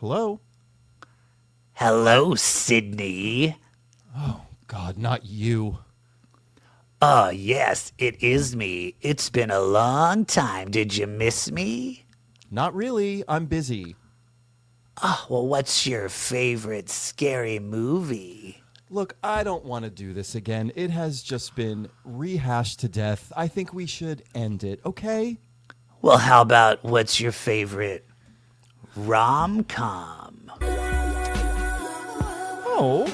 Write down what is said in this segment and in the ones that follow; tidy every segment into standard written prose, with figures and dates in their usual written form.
Hello? Hello, Sidney. Oh, God, not you. Oh, yes, it is me. It's been a long time. Did you miss me? Not really. I'm busy. Oh, well, what's your favorite scary movie? Look, I don't want to do this again. It has just been rehashed to death. I think we should end it, okay? Well, how about what's your favorite rom-com? Oh,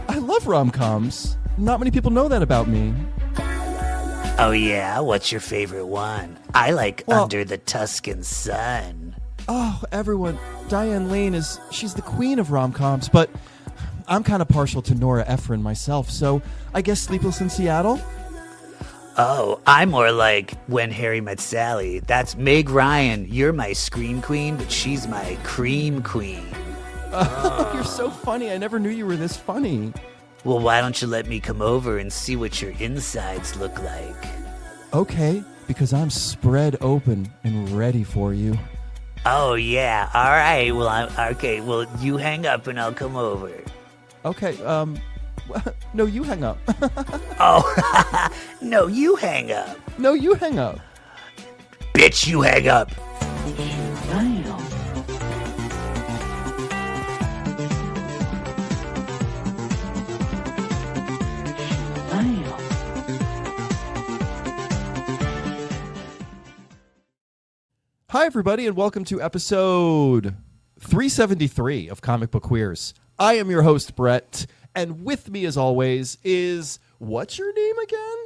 I love rom-coms. Not many people know that about me. Oh, yeah? What's your favorite one? I like Under the Tuscan Sun. Oh, everyone. Diane Lane she's the queen of rom-coms, but I'm kind of partial to Nora Ephron myself, so I guess Sleepless in Seattle? Oh, I'm more like When Harry Met Sally. That's Meg Ryan. You're my scream queen, but she's my cream queen. You're so funny. I never knew you were this funny. Well, why don't you let me come over and see what your insides look like? Okay, because I'm spread open and ready for you. Oh, yeah. All right. Well, okay. Well, you hang up and I'll come over. Okay, no, you hang up. Oh, no, you hang up. No, you hang up. Bitch, you hang up. Hi, everybody, and welcome to episode 373 of Comic Book Queers. I am your host, Brett, and with me, as always, is... What's your name again?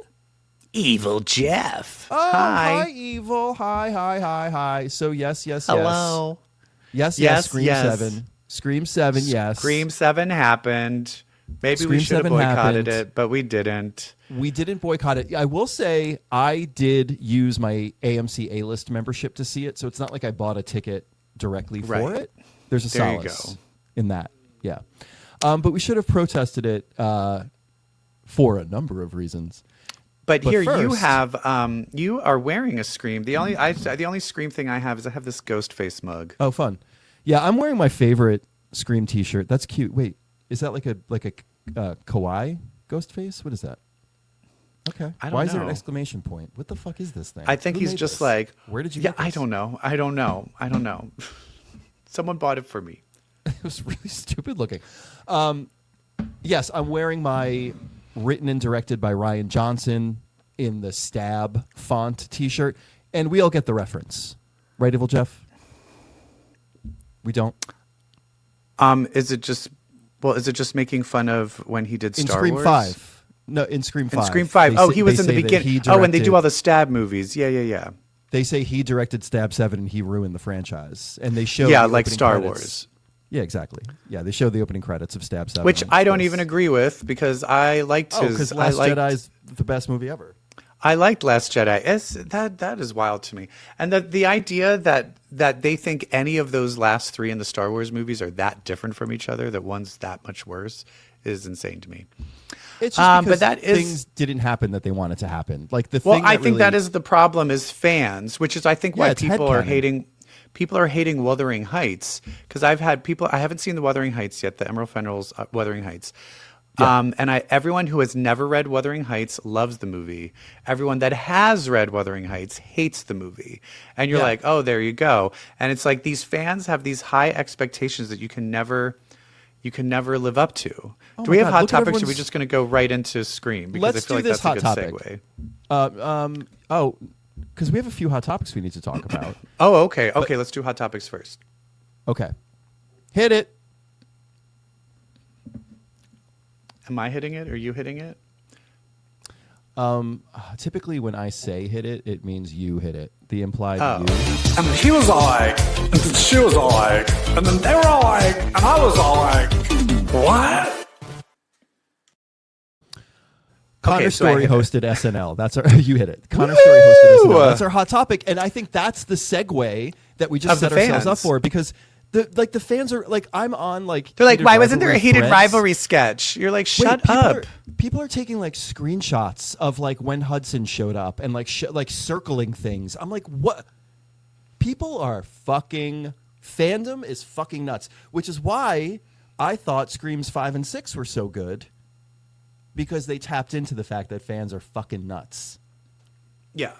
Evil Jeff. Oh, hi, Evil. Hi. So, yes. Hello. Yes, Scream yes. 7. Scream 7, yes. Scream 7 happened. Maybe Scream we should have 7 boycotted happened. it, but we didn't. We didn't boycott it. I will say I did use my AMC A-List membership to see it, so it's not like I bought a ticket directly for Right. it. There's a There you solace go. in that, yeah. But we should have protested it for a number of reasons. But here you first- have you are wearing a Scream. The only Scream thing I have is I have this Ghostface mug. Oh, fun. Yeah, I'm wearing my favorite Scream t-shirt. That's cute. Wait, is that like a kawaii Ghostface? What is that? Okay. I don't Why is there an know. exclamation point? What the fuck is this thing? I think Who he's made just this? like, Where did you yeah, get this? I don't know. Someone bought it for me. It was really stupid looking. Yes, I'm wearing my written and directed by Ryan Johnson in the Stab font t-shirt, and we all get the reference. Right, Evil Jeff? We don't? Is it just making fun of when he did In Star Scream Wars? 5. No, in Scream 5. In Scream 5. They He was say in the that beginning. he And they do directed- all the Stab movies. Yeah. They say he directed Stab 7 and he ruined the franchise. And they show Yeah, the like opening Star credits. Wars. Yeah, exactly. Yeah, they show the opening credits of Stab 7. Which on I don't this. even agree with because I liked his. because I Last liked, Jedi is the best movie ever. I liked Last Jedi. That is wild to me. And the idea that they think any of those last three in the Star Wars movies are that different from each other, that one's that much worse, is insane to me. It's just because but that is- things didn't happen that they wanted to happen. Like the Well, thing I that think really, that is the problem is fans, which is I think Yeah, why it's people are headcanon. hating. People are hating Wuthering Heights because I've had people. I haven't seen the Wuthering Heights yet. The Emerald Fennell's Wuthering Heights. Yeah. And everyone who has never read Wuthering Heights loves the movie. Everyone that has read Wuthering Heights hates the movie. And you're Yeah. like, oh, there you go. And it's like these fans have these high expectations that you can never live up to. Oh do we my have God, hot look at topics? Or are we everyone's- just going to go right into Scream? Because Let's I feel do like this that's hot a good topic. segue. Because we have a few hot topics we need to talk about. Oh, okay. Okay, let's do hot topics first. Okay. Hit it. Am I hitting it or are you hitting it? Typically, when I say hit it, it means you hit it. The implied Oh. you. And he was all like, and then she was all like, and then they were all like, and I was all like, what? Connor Okay, so I Storrie hit it. hosted SNL. That's our you hit it. Connor Storrie hosted SNL. That's our hot topic, and I think that's the segue that we just Of the set ourselves fans. up for because the fans are like I'm on like They're like, heated why wasn't there a rivalry heated threads. rivalry sketch? You're like, Wait, shut people up. People are taking like screenshots of like when Hudson showed up and like like circling things. I'm like, what? People are fucking Fandom is fucking nuts, which is why I thought Screams 5 and 6 were so good, because they tapped into the fact that fans are fucking nuts. Yeah.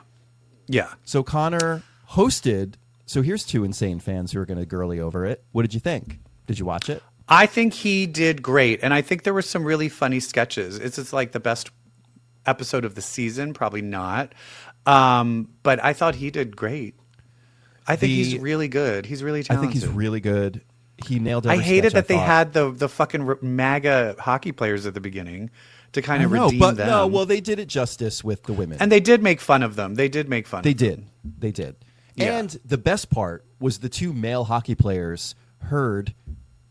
Yeah. So Connor hosted. So here's two insane fans who are going to girly over it. What did you think? Did you watch it? I think he did great. And I think there were some really funny sketches. It's just like the best episode of the season. Probably not. But I thought he did great. I think he's really good. He's really talented. I think he's really good. He nailed every I hated sketch, that they had the fucking MAGA hockey players at the beginning to kind of redeem but them. no, well, they did it justice with the women. And they did make fun of them. They did make fun They of them. did. They did. Yeah. And the best part was the two male hockey players heard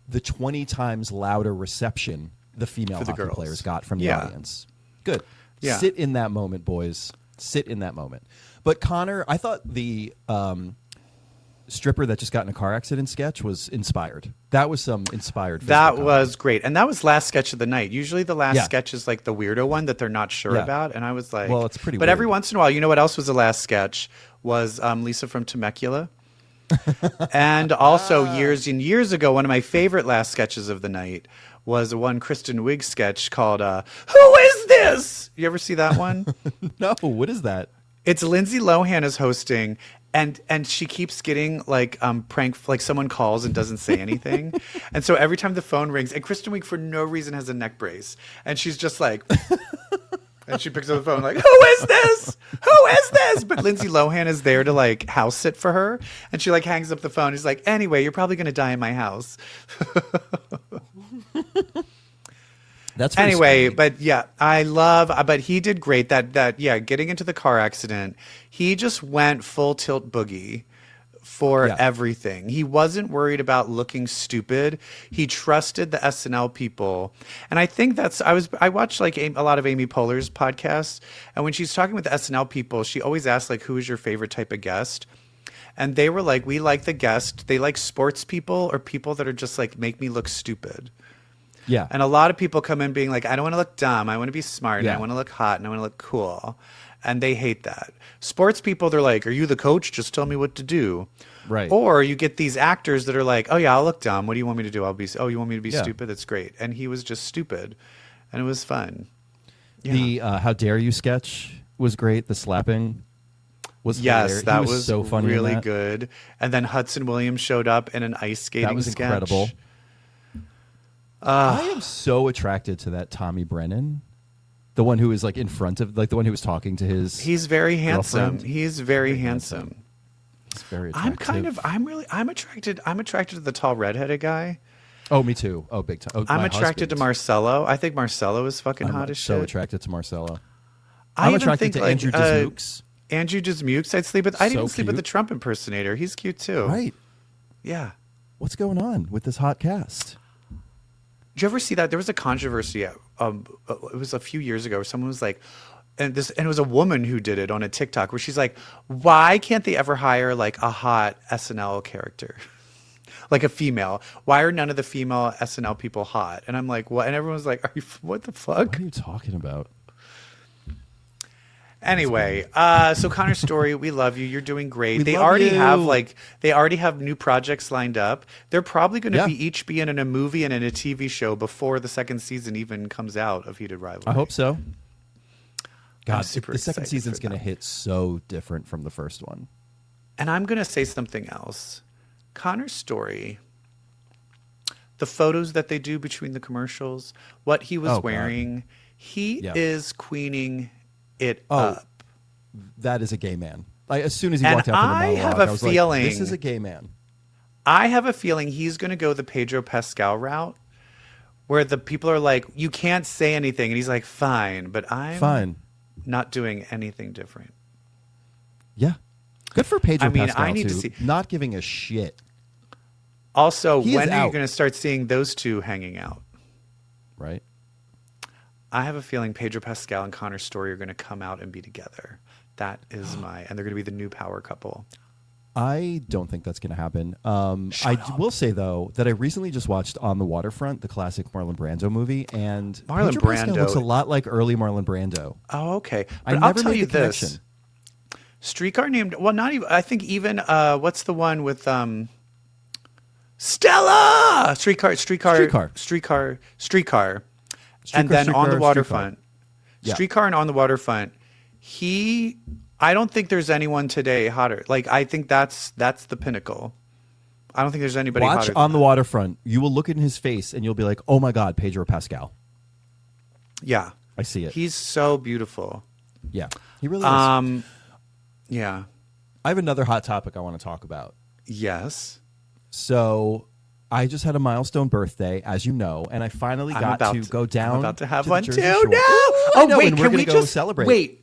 the 20 times louder reception the female For the hockey girls. players got from the Yeah. audience. Good. Yeah. Sit in that moment, boys. Sit in that moment. But Connor, I thought the stripper that just got in a car accident sketch was inspired. That was some inspired. That physical was great. And that was last sketch of the night. Usually the last Yeah. sketch is like the weirdo one that they're not sure Yeah. about. And I was like, Well, it's pretty But weird. every once in a while, you know what else was the last sketch? Was Lisa from Temecula. And also years and years ago, one of my favorite last sketches of the night was one Kristen Wiig sketch called Who Is This? You ever see that one? No, what is that? It's Lindsay Lohan is hosting, and she keeps getting like prank, like someone calls and doesn't say anything, and so every time the phone rings, and Kristen Wiig for no reason has a neck brace, and she's just like, and she picks up the phone like, who is this? Who is this? But Lindsay Lohan is there to like house sit for her, and she like hangs up the phone. He's like, anyway, you're probably gonna die in my house. That's very Anyway, scary. but yeah, but he did great. Yeah, getting into the car accident, he just went full tilt boogie for Yeah. everything. He wasn't worried about looking stupid. He trusted the SNL people. And I think I watched like a lot of Amy Poehler's podcasts, and when she's talking with the SNL people, she always asks like, who is your favorite type of guest? And they were like, we like the guest. They like sports people or people that are just like, make me look stupid. Yeah. And a lot of people come in being like, I don't want to look dumb. I want to be smart. Yeah. And I want to look hot. And I want to look cool. And they hate that. Sports people, they're like, are you the coach? Just tell me what to do. Right. Or you get these actors that are like, oh, yeah, I'll look dumb. What do you want me to do? You want me to be Yeah. stupid? That's great. And he was just stupid. And it was fun. Yeah. The How Dare You sketch was great. The slapping was Yes, hilarious. that He was so funny in really that. good. And then Hudson Williams showed up in an ice skating That was sketch. incredible. I am so attracted to that Tommy Brennan, the one who is like in front of, like the one who was talking to his. He's very handsome. girlfriend. He's very handsome. He's very attractive. I'm attracted to the tall redheaded guy. Oh, me too. Oh, big time. Oh, I'm my attracted to husband. Marcello. I think Marcello is fucking I'm hot as so shit. attracted to Marcella. I I'm even attracted think, to like, Andrew Dismukes. Andrew Dismukes, I'd sleep with. I'd So even sleep with the cute. Trump impersonator. He's cute too. Right. Yeah. What's going on with this hot cast? Did you ever see that? There was a controversy. It was a few years ago where someone was like, and it was a woman who did it on a TikTok where she's like, why can't they ever hire like a hot SNL character? Like a female. Why are none of the female SNL people hot? And I'm like, what? And everyone's like, what the fuck? What are you talking about? Anyway, so Connor Storrie, we love you. You're doing great. We They love already you. have new projects lined up. They're probably going to Yeah. be each be in a movie and in a TV show before the second season even comes out of Heated Rivalry. I hope so. God, super the second excited season's for going to that. hit so different from the first one. And I'm going to say something else. Connor Storrie, the photos that they do between the commercials, what he was Oh, God. wearing, he Yeah. is queening it Oh, up. That is a gay man. Like, as soon as he And walked out for the I monologue, have a I was like, feeling- this is a gay man. I have a feeling he's going to go the Pedro Pascal route where the people are like, you can't say anything. And he's like, fine, but I'm Fine. not doing anything different. Yeah. Good for Pedro I mean, Pascal, I need to too. see- Not giving a shit, Also, He is when are you out. going to start seeing those two hanging out? right? I have a feeling Pedro Pascal and Connor Storrie are going to come out and be together. That is and they're going to be the new power couple. I don't think that's going to happen. Will say, though, that I recently just watched On the Waterfront, the classic Marlon Brando movie, and Marlon Pedro Pascal Brando- looks a lot like early Marlon Brando. Oh, okay. I But I'll never tell made you the this. connection. Streetcar named, well, not even, I think even, what's the one with, Stella! Streetcar. Streetcar. And then on the Streetcar. waterfront. Yeah. Streetcar and on the waterfront. I don't think there's anyone today hotter. Like, I think that's the pinnacle. I don't think there's anybody Watch hotter On than the Waterfront. You will look in his face and you'll be like, oh my God, Pedro Pascal. Yeah. I see it. He's so beautiful. Yeah, he really is. Yeah. I have another hot topic I want to talk about. Yes. So I just had a milestone birthday, as you know, and I finally got to go down. I'm about to have the one Jersey too. Shore. No. I know, wait, and we're can gonna we go just celebrate?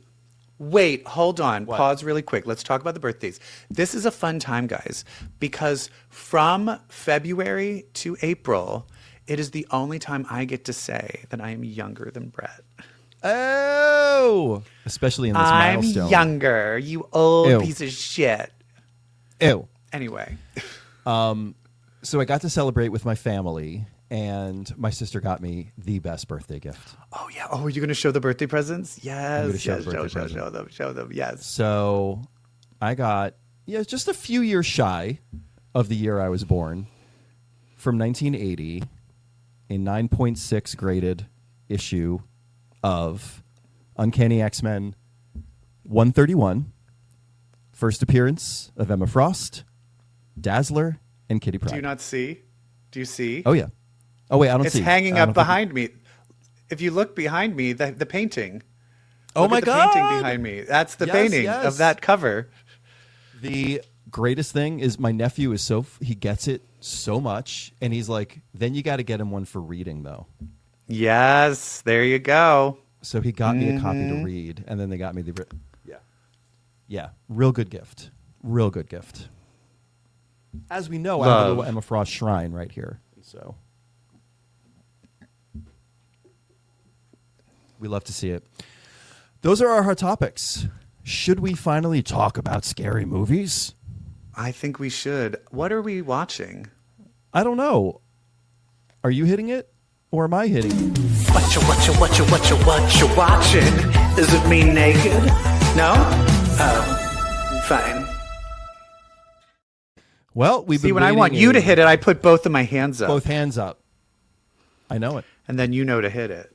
Wait, hold on. Pause really quick. Let's talk about the birthdays. This is a fun time, guys, because from February to April, it is the only time I get to say that I am younger than Brett. Oh, especially in this I'm milestone. younger, you old Ew. piece of shit. Ew. Anyway. So I got to celebrate with my family, and my sister got me the best birthday gift. Oh, yeah. Oh, are you going to show the birthday presents? Yes. gonna show Yes. the birthday present. Show them. Yes. So I got, just a few years shy of the year I was born, from 1980, a 9.6 graded issue of Uncanny X-Men 131, first appearance of Emma Frost, Dazzler, and Kitty Pryde. Do you not see? Do you see? Oh, yeah. Oh, wait, I don't It's see. hanging I don't up think- behind me. If you look behind me, the painting. Oh, Look my at the God. painting behind me. That's the Yes, painting yes. of that cover. The greatest thing is my nephew is he gets it so much, and he's like, then you got to get him one for reading, though. Yes, there you go. So he got me a copy Mm-hmm. to read, and then they got me the... Yeah, real good gift. Real good gift. As we know, I have a Love. little Emma Frost shrine right here. So we love to see it. Those are our hot topics. Should we finally talk about scary movies? I think we should. What are we watching? I don't know. Are you hitting it, or am I hitting it? What you watching? Is it me naked? No? Oh, fine. Well, we've See, been when I want waiting you a- to hit it, I put both of my hands up. both hands up. I know it. And then you know to hit it.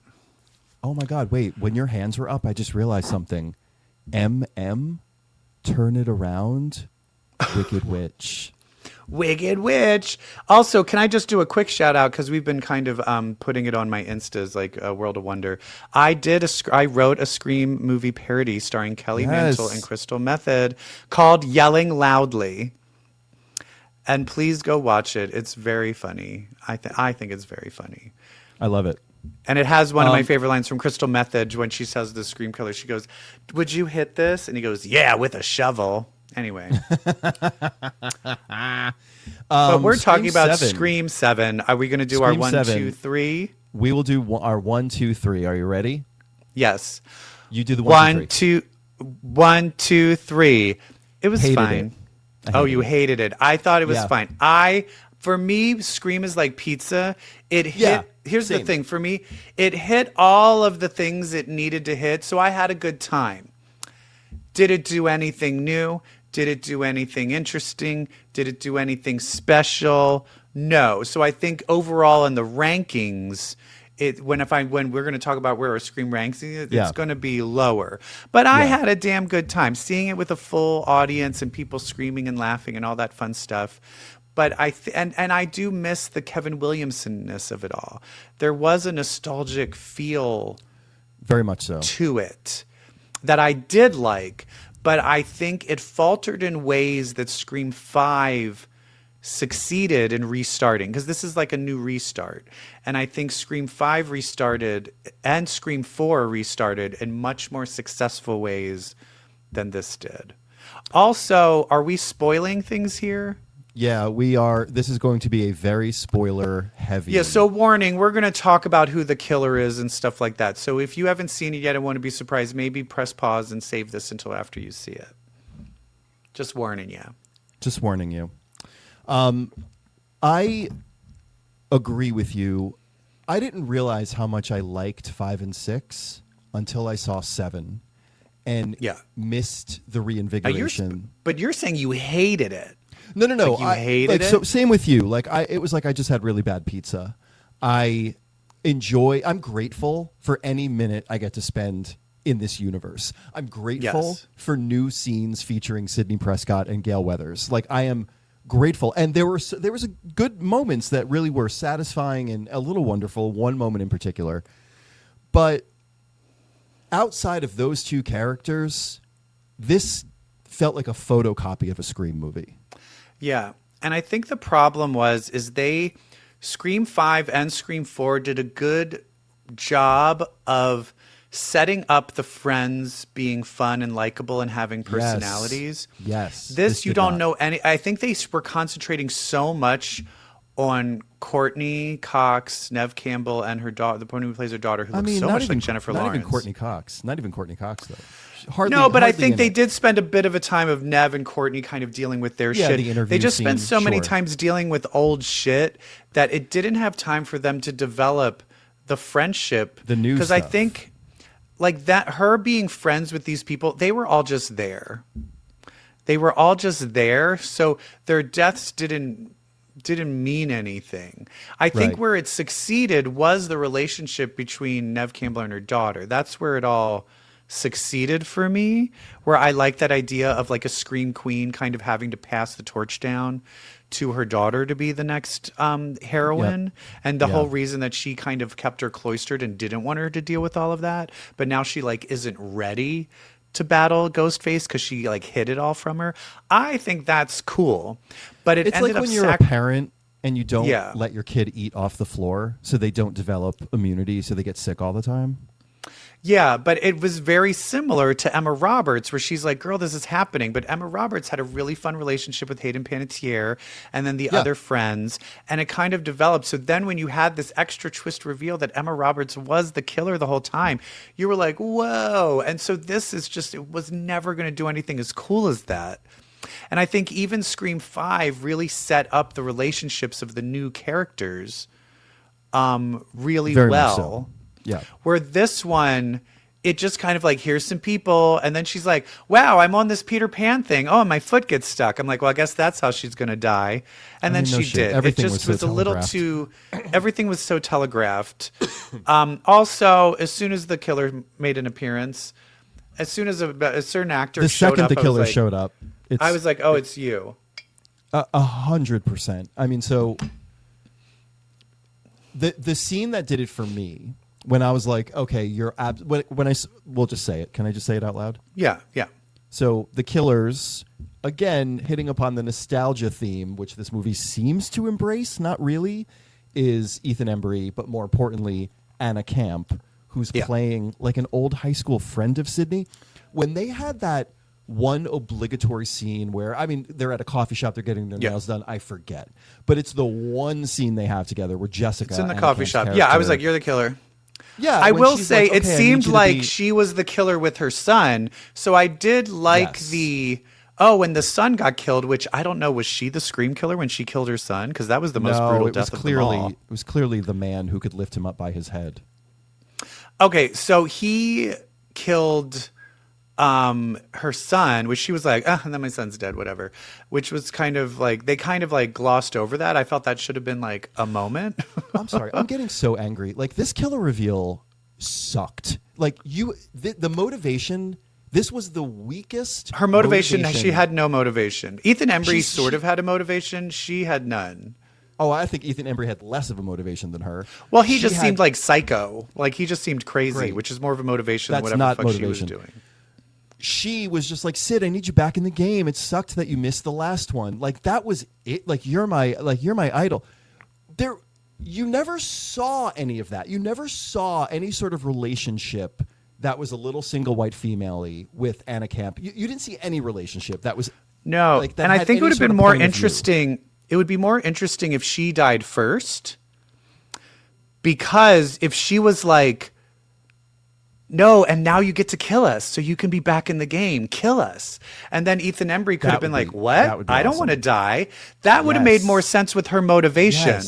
Oh my God! Wait, when your hands were up, I just realized something. MM, turn it around, Wicked Witch. Wicked Witch. Also, can I just do a quick shout out because we've been kind of putting it on my Instas, like World of Wonder. I wrote a Scream movie parody starring Kelly Yes. Mantle and Crystal Method called "Yelling Loudly," and please go watch it. It's very funny. I think it's very funny. I love it. And it has one of my favorite lines from Crystal Method when she says the Scream Killer. She goes, "Would you hit this?" And he goes, "Yeah, with a shovel." Anyway. But we're talking Scream about 7. Scream 7. Are we going to do our Scream 1, 7. 2, 3? We will do our 1, 2, 3. Are you ready? Yes. You do the 1, 1, 2, 1, 2, 3. It was Hated fine. it. I Oh, hated you it. hated it. I thought it was Yeah. fine. For me, Scream is like pizza. It hit. Yeah, Here's the same. thing for me. It hit all of the things it needed to hit, so I had a good time. Did it do anything new? Did it do anything interesting? Did it do anything special? No. So I think overall in the rankings, when we're going to talk about where our Scream ranks, it's Yeah. going to be lower. But I Yeah. had a damn good time seeing it with a full audience and people screaming and laughing and all that fun stuff. But and I do miss the Kevin Williamson-ness of it all. There was a nostalgic feel Very much so. to it that I did like, but I think it faltered in ways that Scream 5 succeeded in restarting, because this is like a new restart. And I think Scream 5 restarted and Scream 4 restarted in much more successful ways than this did. Also, are we spoiling things here? Yeah, we are. This is going to be a very spoiler heavy. Yeah, so warning, we're going to talk about who the killer is and stuff like that. So if you haven't seen it yet and want to be surprised, maybe press pause and save this until after you see it. Just warning you. Just warning you. I agree with you. I didn't realize how much I liked 5 and 6 until I saw 7 and Yeah. missed the Now, reinvigoration. but you're saying you hated it. No. Like, you hated it? So same with you. Like it was like I just had really bad pizza. I'm grateful for any minute I get to spend in this universe. I'm grateful for new scenes featuring Sidney Prescott and Gale Weathers. Like I am grateful, and there was a good moments that really were satisfying and a little wonderful. One moment in particular, but outside of those two characters, this felt like a photocopy of a Scream movie. Yeah, and I think the problem is they Scream 5 and Scream 4 did a good job of setting up the friends being fun and likable and having personalities. Yes. This you don't know any. I think they were concentrating so much on Courtney Cox, Neve Campbell, and her daughter, the one who plays her daughter, who looks so much like Jennifer Lawrence. Not even Courtney Cox, though. But I think they did spend a bit of a time of Neve and Courtney kind of dealing with their shit. They just spent so many times dealing with old shit that it didn't have time for them to develop the friendship. The new stuff. Because I think like that, her being friends with these people, they were all just there. So their deaths didn't mean anything. I think where it succeeded was the relationship between Neve Campbell and her daughter. That's where it all succeeded for me, where I like that idea of like a Scream Queen kind of having to pass the torch down to her daughter to be the next heroine. Yep. And the whole reason that she kind of kept her cloistered and didn't want her to deal with all of that. But now she like isn't ready to battle Ghostface because she like hid it all from her. I think that's cool. But it's like when you're a parent and you don't let your kid eat off the floor so they don't develop immunity, so they get sick all the time. Yeah, but it was very similar to Emma Roberts, where she's like, girl, this is happening. But Emma Roberts had a really fun relationship with Hayden Panettiere and then the other friends, and it kind of developed. So then when you had this extra twist reveal that Emma Roberts was the killer the whole time, you were like, whoa. And so this is just, it was never going to do anything as cool as that. And I think even Scream 5 really set up the relationships of the new characters really Very well. much so. Yeah. Where this one, it just kind of like, here's some people. And then she's like, wow, I'm on this Peter Pan thing. Oh, my foot gets stuck. I'm like, well, I guess that's how she's going to die. And then she did. Everything it just was so a little too, everything was so telegraphed. Also, as soon as the killer made an appearance, as soon as a certain actor showed up, the killer showed up, I was like, oh, it's you. 100%. I mean, so the scene that did it for me, when I was like, okay, we'll just say it. Can I just say it out loud? Yeah, yeah. So the killers, again, hitting upon the nostalgia theme, which this movie seems to embrace, not really, is Ethan Embry, but more importantly, Anna Camp, who's playing like an old high school friend of Sidney. When they had that one obligatory scene where, I mean, they're at a coffee shop, they're getting their nails done, I forget. But it's the one scene they have together where Jessica... It's in the coffee shop. Yeah, I was like, you're the killer. Yeah, I will say it seemed like she was the killer with her son. So I did like when the son got killed, which I don't know, was she the Scream killer when she killed her son? Because that was the most brutal death of them all. It was clearly the man who could lift him up by his head. Okay, so he killed her son, which she was like, and then my son's dead, whatever. Which was kind of like, they kind of like glossed over that. I felt that should have been like a moment. I'm sorry. I'm getting so angry. Like, this killer reveal sucked. Like, the motivation, this was the weakest. Her motivation, she had no motivation. Ethan Embry sort of had a motivation. She had none. Oh, I think Ethan Embry had less of a motivation than her. Well, he just seemed like psycho. Like, he just seemed crazy, which is more of a motivation than whatever the fuck she was doing. She was just like, Sid, I need you back in the game. It sucked that you missed the last one. Like, that was it. Like, you're my idol. You never saw any of that. You never saw any sort of relationship that was a little single white female-y with Anna Camp. You didn't see any relationship that was and I think it would have been more interesting. It would be more interesting if she died first, because if she was like, no, and now you get to kill us so you can be back in the game. Kill us. And then Ethan Embry could have been like, what? I don't want to die. That would have made more sense with her motivation.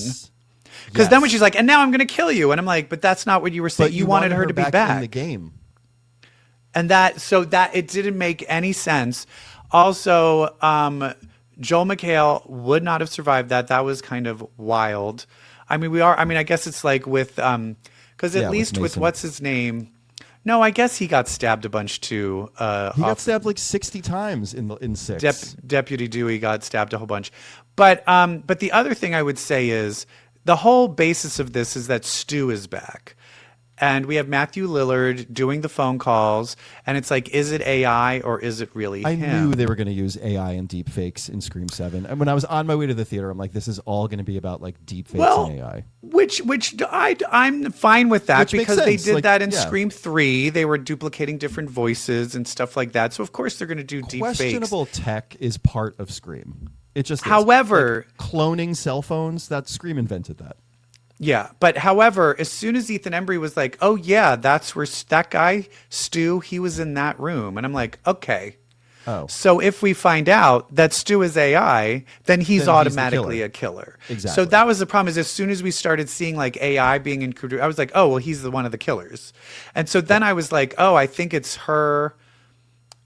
Because then when she's like, and now I'm going to kill you. And I'm like, but that's not what you were saying. You wanted her to be back in the game. And that it didn't make any sense. Also, Joel McHale would not have survived that. That was kind of wild. I mean, I guess it's like with, because at least with what's his name. No, I guess he got stabbed a bunch too. He got stabbed like 60 times in 6. Deputy Dewey got stabbed a whole bunch. But the other thing I would say is the whole basis of this is that Stu is back. And we have Matthew Lillard doing the phone calls, and it's like, is it AI or is it really him? I knew they were going to use AI and deep fakes in Scream 7. And when I was on my way to the theater, I'm like, this is all going to be about like deep fakes and AI. Which I'm fine with that, because they did that in yeah. Scream 3. They were duplicating different voices and stuff like that. So of course they're going to do deep fakes. Questionable tech is part of Scream. It just is. However, like cloning cell phones, that Scream invented that. Yeah, but however, as soon as Ethan Embry was like, "Oh yeah, that's where that guy Stu, he was in that room," and I'm like, "Okay." Oh. So if we find out that Stu is AI, then he's automatically a killer. Exactly. So that was the problem. Is as soon as we started seeing like AI being included, I was like, "Oh well, he's the one of the killers," and so then I was like, "Oh, I think it's her."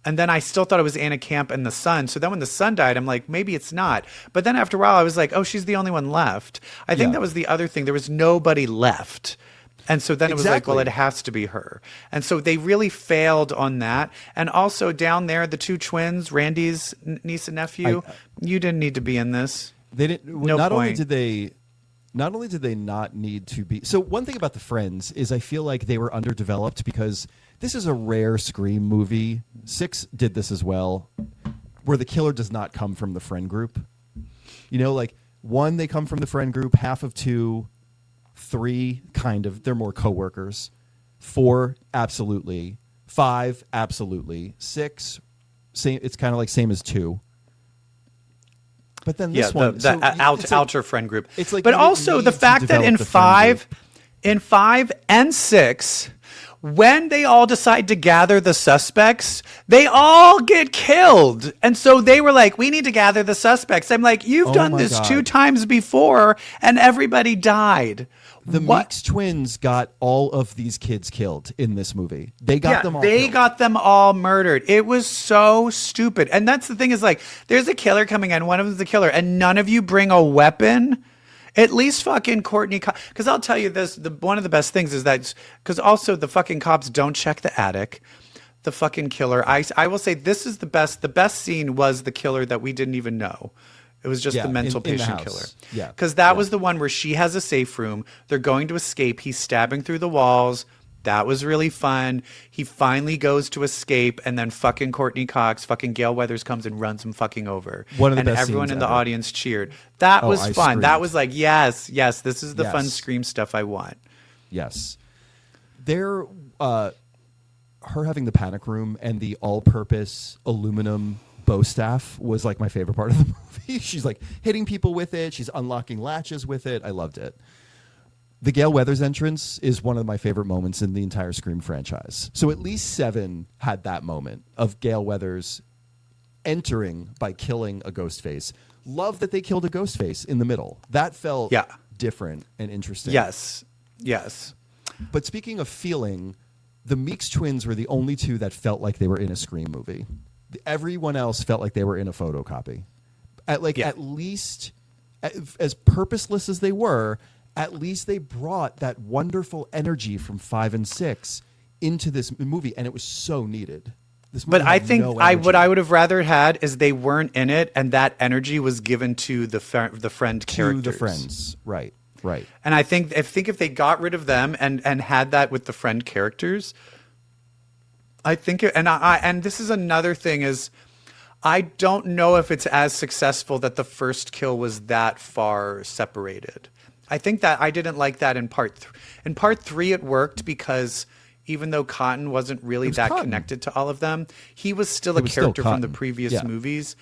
And then I still thought it was Anna Camp and the son. So then when the son died, I'm like, maybe it's not. But then after a while, I was like, oh, she's the only one left. I think that was the other thing. There was nobody left. And so then it was like, well, it has to be her. And so they really failed on that. And also down there, the two twins, Randy's niece and nephew, you didn't need to be in this. They didn't. No not point. Not only did they not need to be. So one thing about the Friends is I feel like they were underdeveloped because this is a rare Scream movie. 6 did this as well, where the killer does not come from the friend group. You know, like 1, they come from the friend group. Half of 2, 3, kind of. They're more coworkers. 4, absolutely. 5, absolutely. 6, same. It's kind of like same as 2. But then this one, outer friend group. It's like, but also the fact that in 5 and 6, when they all decide to gather the suspects, they all get killed. And so they were like, we need to gather the suspects. I'm like, you've done this 2 times before and everybody died. The Meeks twins got all of these kids killed in this movie. They got them all killed. Got them all murdered. It was so stupid. And that's the thing is like, there's a killer coming in. One of them's the killer. And none of you bring a weapon. At least fucking Courtney, because I'll tell you this, one of the best things is that, because also the fucking cops don't check the attic. The fucking killer. I will say this is the best. The best scene was the killer that we didn't even know. It was just the mental patient killer. Yeah. Because that was the one where she has a safe room. They're going to escape. He's stabbing through the walls. That was really fun. He finally goes to escape, and then fucking Courtney Cox, fucking Gail Weathers comes and runs him fucking over. One of the best everyone scenes in the ever. audience cheered. That was fun. Screamed. That was like, yes, this is the fun Scream stuff I want. Yes. Her having the panic room and the all-purpose aluminum bow staff was like my favorite part of the movie. She's like hitting people with it. She's unlocking latches with it. I loved it. The Gail Weathers entrance is one of my favorite moments in the entire Scream franchise. So at least 7 had that moment of Gail Weathers entering by killing a Ghostface. Love that they killed a Ghostface in the middle. That felt different and interesting. Yes. But speaking of feeling, the Meeks twins were the only 2 that felt like they were in a Scream movie. Everyone else felt like they were in a photocopy. At least, as purposeless as they were, at least they brought that wonderful energy from 5 and 6 into this movie, and it was so needed. But I think what I would have rather had is they weren't in it, and that energy was given to the friend characters. To the friends, right. And I think if they got rid of them and had that with the friend characters, I think and this is another thing is I don't know if it's as successful that the first kill was that far separated. I think that I didn't like that in part 3. In part 3, it worked because even though Cotton wasn't really connected to all of them, he was still a character from the previous movies.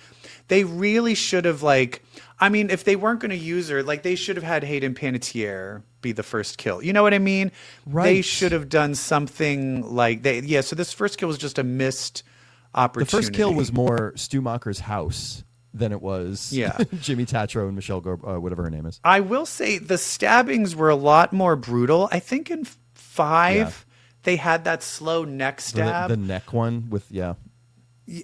They really should have if they weren't going to use her, they should have had Hayden Panettiere be the first kill. You know what I mean? Right. They should have done something so this first kill was just a missed opportunity. The first kill was more Stu Macher's house than it was Jimmy Tatro and Michelle whatever her name is. I will say the stabbings were a lot more brutal. I think in 5 they had that slow neck stab. The neck one with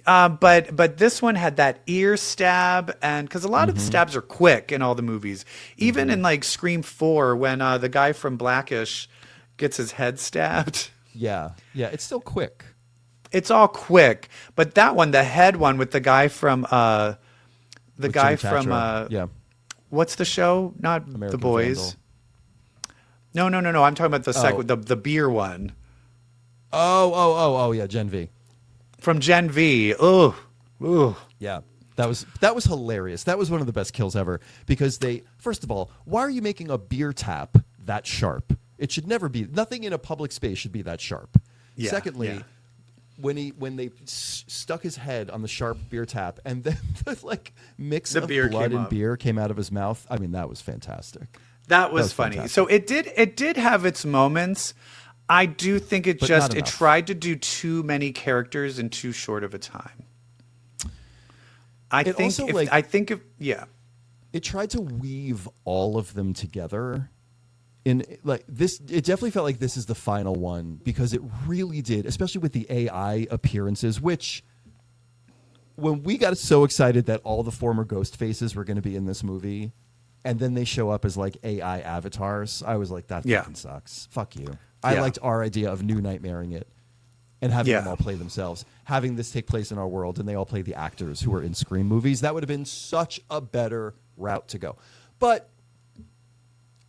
But this one had that ear stab, and because a lot of the stabs are quick in all the movies, even in like Scream 4 when the guy from Blackish gets his head stabbed. Yeah, it's still quick. It's all quick, but that one, the head one with the guy from Jimmy Tatro. Yeah, what's the show? Not American The Boys. Vandal. No. I'm talking about the second, the beer one. Oh, yeah, Gen V. From Gen V. Ooh. Yeah, that was hilarious. That was one of the best kills ever because first of all, why are you making a beer tap that sharp? It should never be. Nothing in a public space should be that sharp. Yeah, Secondly, when they stuck his head on the sharp beer tap and then the like mix The of beer blood came and up. beer came out of his mouth. I mean, that was fantastic. That was funny. fantastic. So it did have its moments. I do think it But not it enough. tried to do too many characters in too short of a time. I It think also, like- yeah. It tried to weave all of them together. In like this, it definitely felt like this is the final one because it really did, especially with the AI appearances. Which, when we got so excited that all the former Ghostfaces were going to be in this movie, and then they show up as like AI avatars, I was like, that fucking sucks. Fuck you. I Yeah. liked our idea of New Nightmaring it and having them Yeah. all play themselves, having this take place in our world, and they all play the actors who were in Scream movies. That would have been such a better route to go. But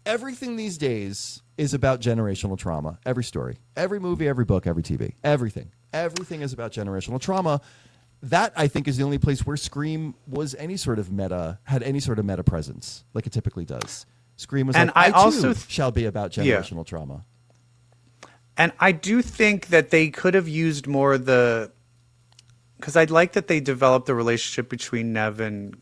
everything these days is about generational trauma. Every story, every movie, every book, every TV, everything is about generational trauma. That, I think, is the only place where Scream was had any sort of meta presence, like it typically does. Scream was And like, I also too shall be about generational trauma. And I do think that they could have used more because I'd like that they developed the relationship between Nev and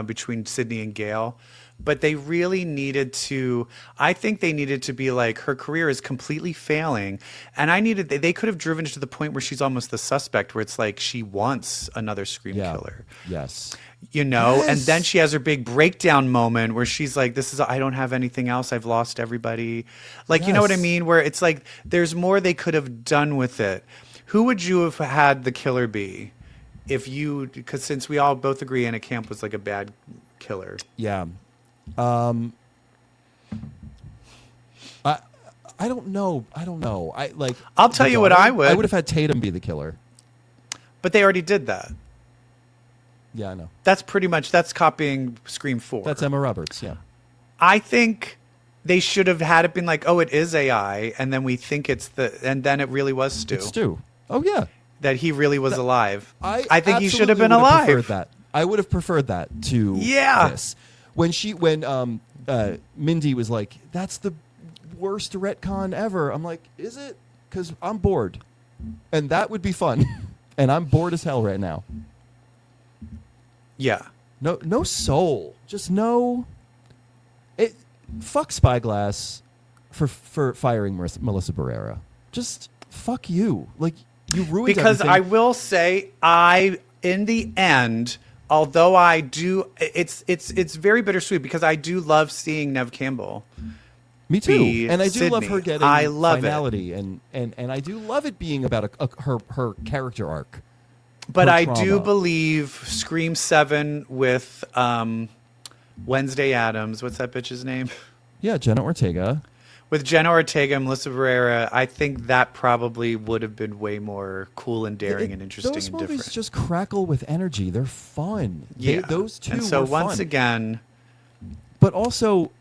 between Sidney and Gail. But they really needed to. I think they needed to be like, her career is completely failing, and they could have driven it to the point where she's almost the suspect, where it's like she wants another Scream killer. Yes. And Yes. then she has her big breakdown moment where she's like, I don't have anything else. I've lost everybody. Like, you know what I Yes. mean? Where it's like, there's more they could have done with it. Who would you have had the killer be because since we all both agree Anna Camp was like a bad killer. Yeah. I don't know. I'll tell you what I would. I would have had Tatum be the killer. But they already did that. Yeah, I know. That's copying Scream 4. That's Emma Roberts. Yeah. I think they should have had it been like, oh, it is AI, and then we think and then it really was Stu. It's Stu. Oh yeah. That he really was alive. I think he should have absolutely been would alive. preferred that. I would have preferred that to this. When Mindy was like, "That's the worst retcon ever," I'm like, "Is it?" Because I'm bored, and that would be fun, and I'm bored as hell right now. Yeah. No soul. Just no. Fuck Spyglass for firing Melissa Barrera. Just fuck you. Like, you ruined Because everything. I will say, in the end, although I do, it's very bittersweet because I do love seeing Nev Campbell. Me too. be And I do love Sydney. her getting I love finality, and I do love it being about her character arc. But her I trauma. do believe Scream 7 with Wednesday Addams. What's that bitch's name? Yeah, Jenna Ortega. With Jenna Ortega and Melissa Barrera, I think that probably would have been way more cool and daring and interesting Those and movies different. just crackle with energy. They're fun. Yeah. Those two And so were once fun. again, But also,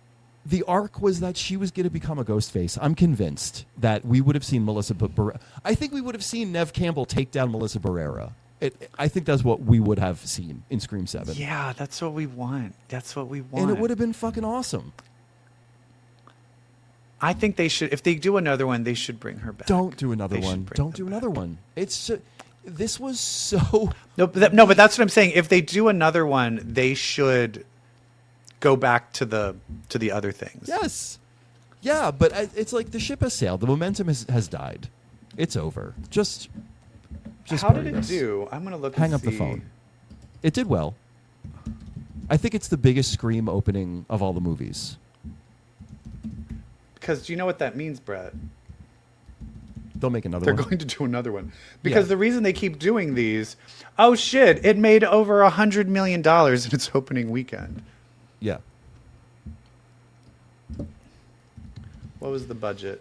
the arc was that she was going to become a Ghostface. I'm convinced that we would have seen Melissa Barrera. I think we would have seen Nev Campbell take down Melissa Barrera. I think that's what we would have seen in Scream 7. yeah, that's what we want. That's what we want. And it would have been fucking awesome. I think they should. If they do another one, they should bring her back. Don't do another They should one. bring Don't her do back. another one. This was so... No, but that's what I'm saying. If they do another one, they should go back to the other things. Yes. Yeah, but it's like the ship has sailed. The momentum has died. It's over. Just How bury did it this. do? I'm gonna look. Hang and up the see. phone. It did well. I think it's the biggest Scream opening of all the movies. Because do you know what that means, Brett? They'll make another They're one. going to do another one because Yeah. the reason they keep doing these, oh shit, it made over $100 million in its opening weekend. Yeah. What was the budget?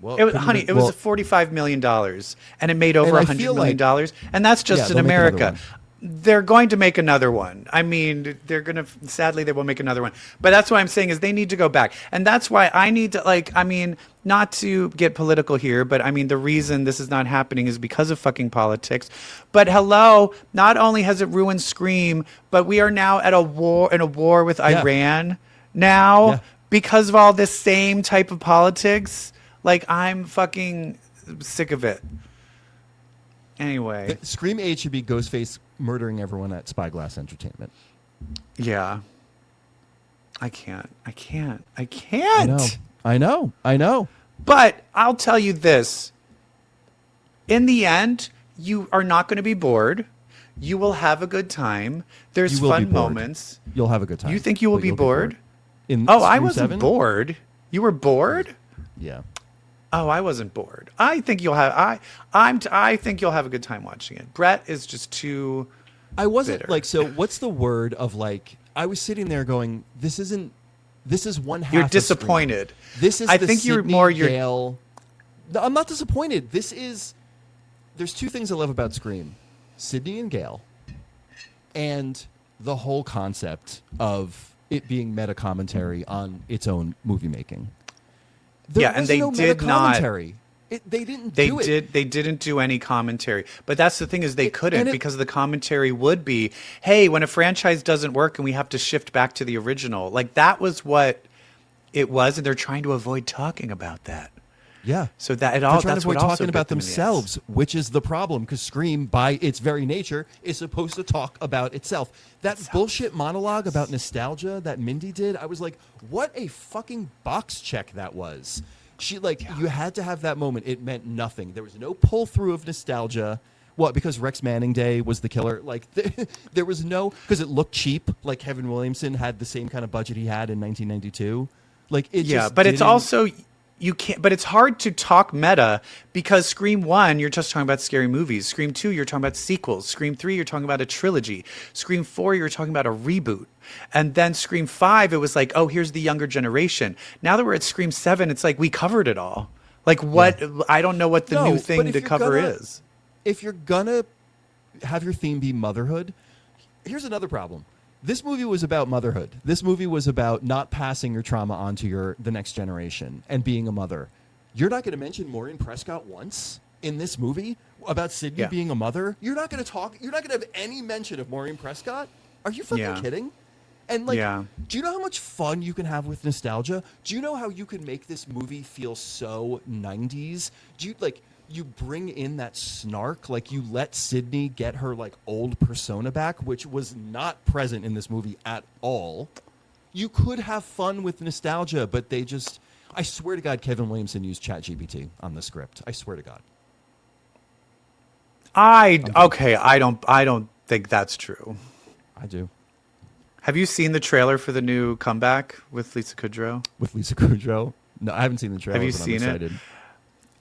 Well, It was, honey, it was $45 million, and it made over And I $100 feel million like- dollars, and that's just Yeah, in they'll make another America. one. They're going to make another one. I mean, they're going to, sadly, they will make another one. But that's what I'm saying is they need to go back. And that's why I need to, like, I mean, not to get political here, but I mean, the reason this is not happening is because of fucking politics. But hello, not only has it ruined Scream, but we are now at a war with Iran now Yeah. because of all this same type of politics. Like, I'm fucking sick of it. Anyway. Scream 8 should be Ghostface murdering everyone at Spyglass Entertainment. Yeah. I can't. I know. But I'll tell you this. In the end, you are not going to be bored. You will have a good time. There's You will be fun bored. moments. You'll have a good time. You think you will But be you'll bored? In Oh, I Scream wasn't 7? bored. You were bored? Yeah. Oh, I wasn't bored. I think you'll have I think you'll have a good time watching it. Brett is just too I wasn't bitter. like, so what's the word of like, I was sitting there going, this is one half You're of Scream. disappointed. This is I the think you're Sidney more Gale. No, I'm not disappointed. There's two things I love about Scream. Sidney and Gale and the whole concept of it being meta commentary on its own movie making. There and was they no did not- meta-commentary. They didn't do it. They didn't do any commentary. But that's the thing is they couldn't and it- because the commentary would be, hey, when a franchise doesn't work and we have to shift back to the original. Like that was what it was, and they're trying to avoid talking about that. Yeah. So that it They're all trying that's to what avoid also talking bit about them in the ass. themselves, which is the problem because Scream, by its very nature, is supposed to talk about itself. That bullshit monologue about nostalgia that Mindy did, I was like, what a fucking box check that was. You had to have that moment. It meant nothing. There was no pull through of nostalgia. What? Because Rex Manning Day was the killer. Like there was no, because it looked cheap. Like Kevin Williamson had the same kind of budget he had in 1992. Like it. Yeah, just but it's didn't- also you can't. But it's hard to talk meta because Scream 1, you're just talking about scary movies. Scream 2, you're talking about sequels. Scream 3, you're talking about a trilogy. Scream 4, you're talking about a reboot. And then Scream 5, it was like, oh, here's the younger generation. Now that we're at Scream 7, it's like we covered it all. Like what? I don't know what the No, new but thing if to you're cover gonna- is. If you're gonna have your theme be motherhood, here's another problem. This movie was about motherhood. This movie was about not passing your trauma on to the next generation and being a mother. You're not going to mention Maureen Prescott once in this movie about Sidney Yeah. being a mother. You're not going to talk. You're not going to have any mention of Maureen Prescott. Are you fucking Yeah. kidding? And like, Yeah. do you know how much fun you can have with nostalgia? Do you know how you can make this movie feel so 90s? You bring in that snark, like you let Sidney get her like old persona back, which was not present in this movie at all. You could have fun with nostalgia, but they just, I swear to God, Kevin Williamson used ChatGPT on the script. I swear to God. I don't think that's true. I do. Have you seen the trailer for the new comeback with Lisa Kudrow? With Lisa Kudrow. No, I haven't seen the trailer. Have you but I'm seen it? excited.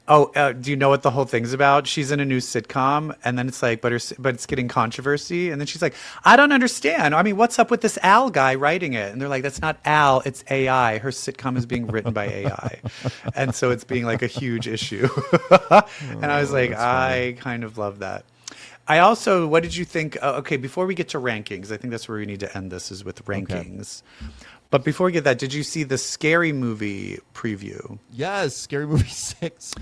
Oh, do you know what the whole thing's about? She's in a new sitcom, and then it's like, but it's getting controversy, and then she's like, I don't understand. I mean, what's up with this Al guy writing it? And they're like, that's not Al, it's AI. Her sitcom is being written by AI, and so it's being like a huge issue. And I was like, I kind of love that. I also, what did you think? Okay, before we get to rankings, I think that's where we need to end this is with rankings. But before we get that, did you see the Scary Movie preview? Yes, Scary Movie 6.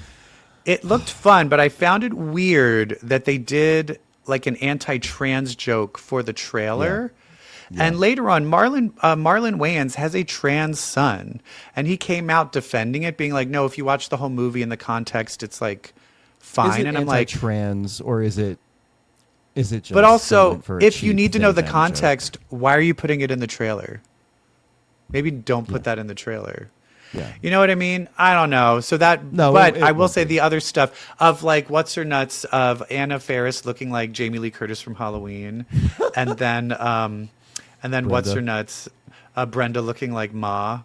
It looked fun, but I found it weird that they did like an anti-trans joke for the trailer. Yeah. And later on, Marlon Wayans has a trans son, and he came out defending it, being like, "No, if you watch the whole movie in the context, it's like fine." Is it and I'm like, trans or is it just? but also, meant for a if you cheap need to know the fan joke? context, why are you putting it in the trailer? Maybe don't put that in the trailer. Yeah. You know what I mean? I don't know. So that, No, but it I will won't say be. the other stuff of like what's her nuts of Anna Faris looking like Jamie Lee Curtis from Halloween, and then what's her nuts, Brenda looking like Ma.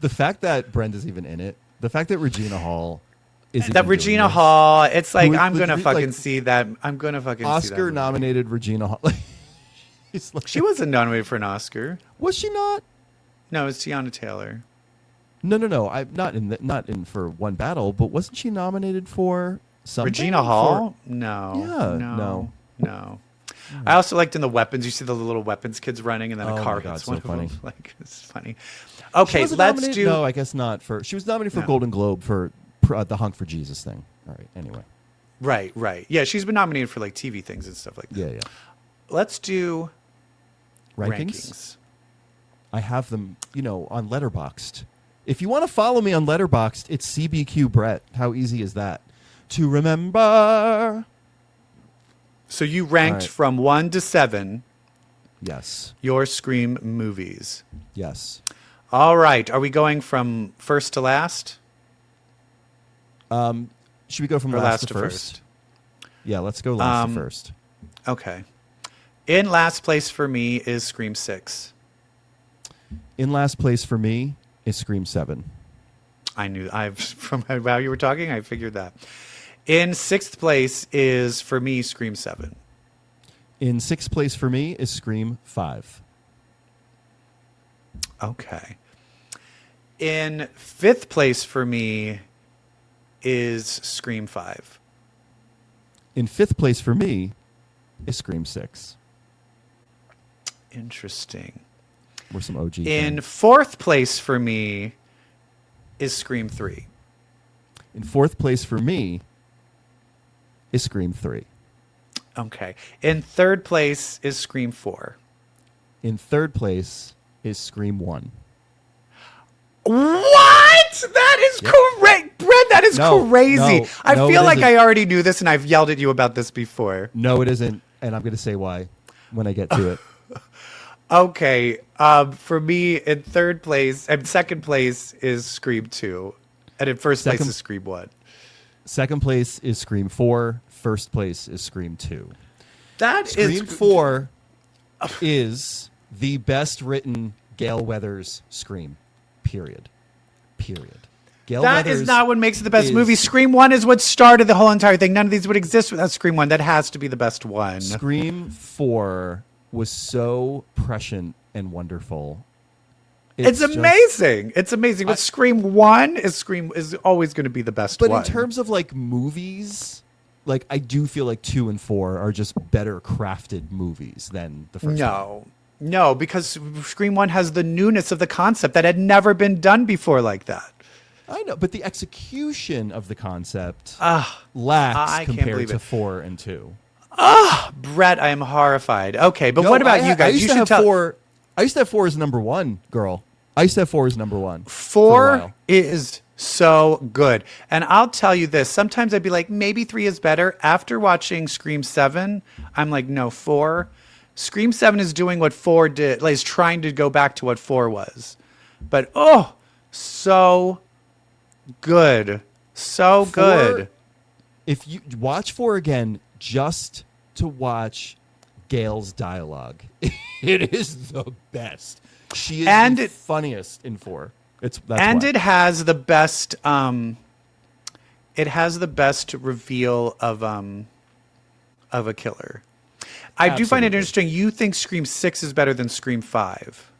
The fact that Brenda's even in it, the fact that Regina Hall is That Regina Hall, it's like, Who- I'm with going to re- fucking like, see that. I'm going to fucking see that. Oscar movie. nominated Regina Hall. She's like, She wasn't nominated for an Oscar. was she not? No, it's Tiana Taylor. No. I'm not in for One Battle, but wasn't she nominated for something? Regina Hall? No. Yeah, No. I also liked in the weapons. You see the little weapons kids running, and then Oh a my car God, hits so one funny. of them. Like, it's funny. She Okay, wasn't let's nominated- do. No, I guess not. She was nominated for No. Golden Globe for the Hunk for Jesus thing. All right. Anyway. Right. Yeah, she's been nominated for like TV things and stuff like that. Yeah. Let's do Rankings. I have them, on Letterboxd. If you want to follow me on Letterboxd, it's CBQ Brett. How easy is that to remember? So you ranked All right. from 1 to 7 Yes. your Scream movies. Yes. All right. Are we going from first to last? Should we go from Or last to first? Yeah, let's go last to first. Okay. In last place for me is Scream 6. In last place for me is Scream 7. From how you were talking, I figured that. In sixth place is, for me, Scream 7. In sixth place for me is Scream 5. Okay. In fifth place for me is Scream 5. In fifth place for me is Scream 6. Interesting. We're some OG In fans. fourth place for me is Scream 3. In fourth place for me is Scream 3. Okay. In third place is Scream 4. In third place is Scream 1. What? That is correct. Brett, that is No, crazy. no, I no, feel it like isn't. I already knew this and I've yelled at you about this before. No, it isn't, and I'm going to say why when I get to it. Okay. For me, in third place, and second place is Scream 2. And in first place Second- is Scream 1. Second place is Scream 4. First place is Scream 2. That is Scream 4 is the best written Gale Weathers Scream. Period. Gale That is Weathers not what makes it the best is- movie. Scream 1 is what started the whole entire thing. None of these would exist without Scream 1. That has to be the best one. Scream 4 was so prescient and wonderful. It's just- amazing. It's amazing. But Scream 1 is always going to be the best But one. in terms of like movies, like I do feel like 2 and 4 are just better crafted movies than the first one. No, because Scream 1 has the newness of the concept that had never been done before like that. I know, but the execution of the concept I lacks can't compared believe to it. 4 and 2. Brett, I am horrified. Okay, but No, what about you I guys? used You to should have tell. 4. I used to have 4 as number 1, girl. I used to have 4 as number 1. for a 4 while. is so good. And I'll tell you this. Sometimes I'd be like, maybe 3 is better. After watching Scream 7, I'm like, no, 4. Scream 7 is doing what 4 did. Like, is trying to go back to what 4 was. But, so good. So 4 good. If you watch 4 again, just to watch Gail's dialogue, it is the best. She is And the it- funniest in 4. That's And why. it has the best reveal of a killer. I do find it Absolutely. interesting. You think Scream 6 is better than Scream 5.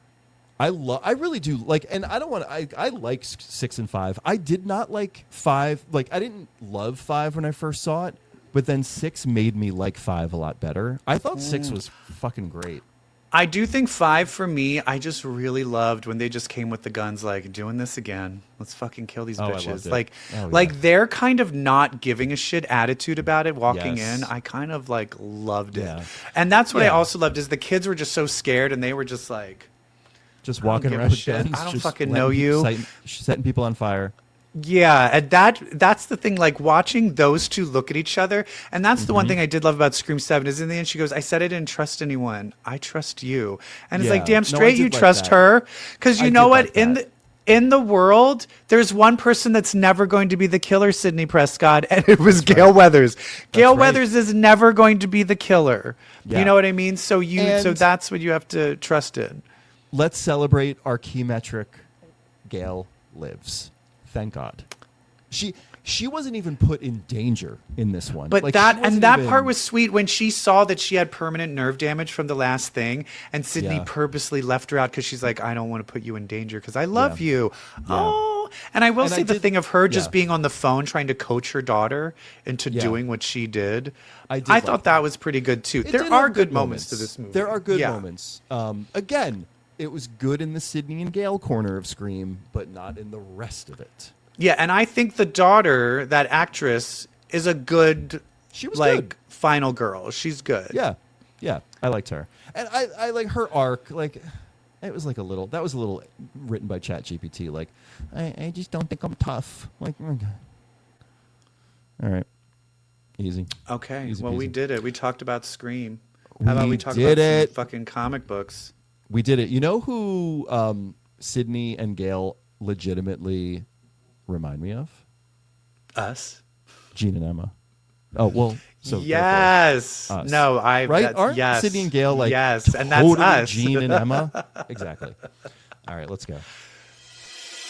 I really do like, and I don't want to. I like 6 and 5. I did not like 5. Like I didn't love 5 when I first saw it, but then 6 made me like 5 a lot better. I thought 6 was fucking great. I do think 5 for me, I just really loved when they just came with the guns like doing this again. Let's fucking kill these I bitches. loved it. Like Oh, like yeah. their kind of not giving a shit attitude about it walking Yes. in. I kind of like loved it. Yeah. And that's what I Yeah. also loved is the kids were just so scared and they were just like Just I don't walking give a around with shit. guns. I don't just fucking letting know people- you. setting people on fire. Yeah, and that's the thing. Like watching those two look at each other, and that's the one Mm-hmm. thing I did love about Scream 7 is in the end she goes, "I said I didn't trust anyone. I trust you." And it's like, Yeah. damn No, I straight, did you like trust that. her, because I you know did what? like In that. in the world, there's one person that's never going to be the killer, Sidney Prescott, and it was Gale Weathers. Gale right. Weathers is never going to be the killer. Yeah. You know what I mean? So so And- that's what you have to trust in. Let's celebrate our key metric Gale lives. Thank God. She wasn't even put in danger in this one. But Like, that part was sweet when she saw that she had permanent nerve damage from the last thing, and Sidney Yeah. purposely left her out because she's like, I don't want to put you in danger because I love Yeah. you. Yeah. Oh, and I will And say I the did- thing of her just yeah. being on the phone trying to coach her daughter into Yeah. doing what she did. I did I like thought that. that was pretty good too. It There did are have good moments to this movie. There are good Yeah. moments. Again, it was good in the Sidney and Gale corner of Scream, but not in the rest of it. Yeah, and I think the daughter, that actress, is a good, She was like, good. final girl. She's good. Yeah, yeah, I liked her, and I like her arc. Like, it was like a little. That was a little written by ChatGPT. Like, I just don't think I'm tough. Like, okay. All right, easy. Okay, Easy well, we peasy. did it. We talked about Scream. How about We we talk did about it. some fucking comic books? We did it. You know who Sidney and Gale legitimately remind me of? Us. Gene and Emma. Oh well. So Yes. us. No, I right? that's- Aren't yes. Sidney and Gale like yes, and that's totally us. Gene and Emma? Exactly. All right, let's go.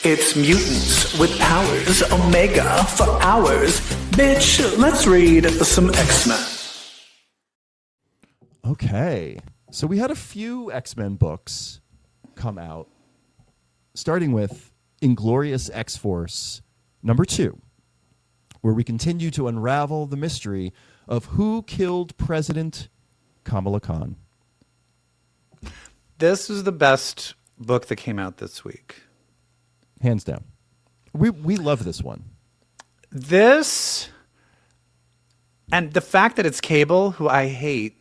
It's mutants with powers, Omega for hours. Bitch, let's read some X-Men. Okay. So we had a few X-Men books come out, starting with Inglorious X-Force #2, where we continue to unravel the mystery of who killed President Kamala Khan. This was the best book that came out this week. Hands down. We love this one. This and the fact that it's Cable, who I hate.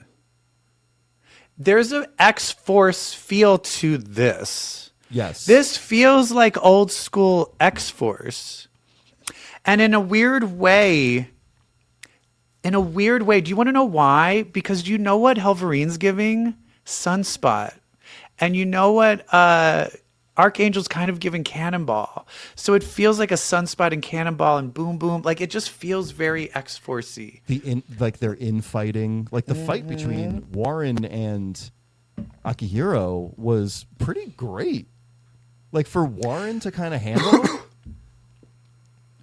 There's an X-Force feel to this. Yes. This feels like old school X-Force. And in a weird way, do you want to know why? Because you know what Helverine's giving? Sunspot. And you know what Archangel's kind of giving Cannonball. So it feels like a Sunspot and Cannonball and Boom Boom. Like, it just feels very X-Force-y. Like they're infighting. Like the fight between Warren and Akihiro was pretty great. Like for Warren to kind of handle it,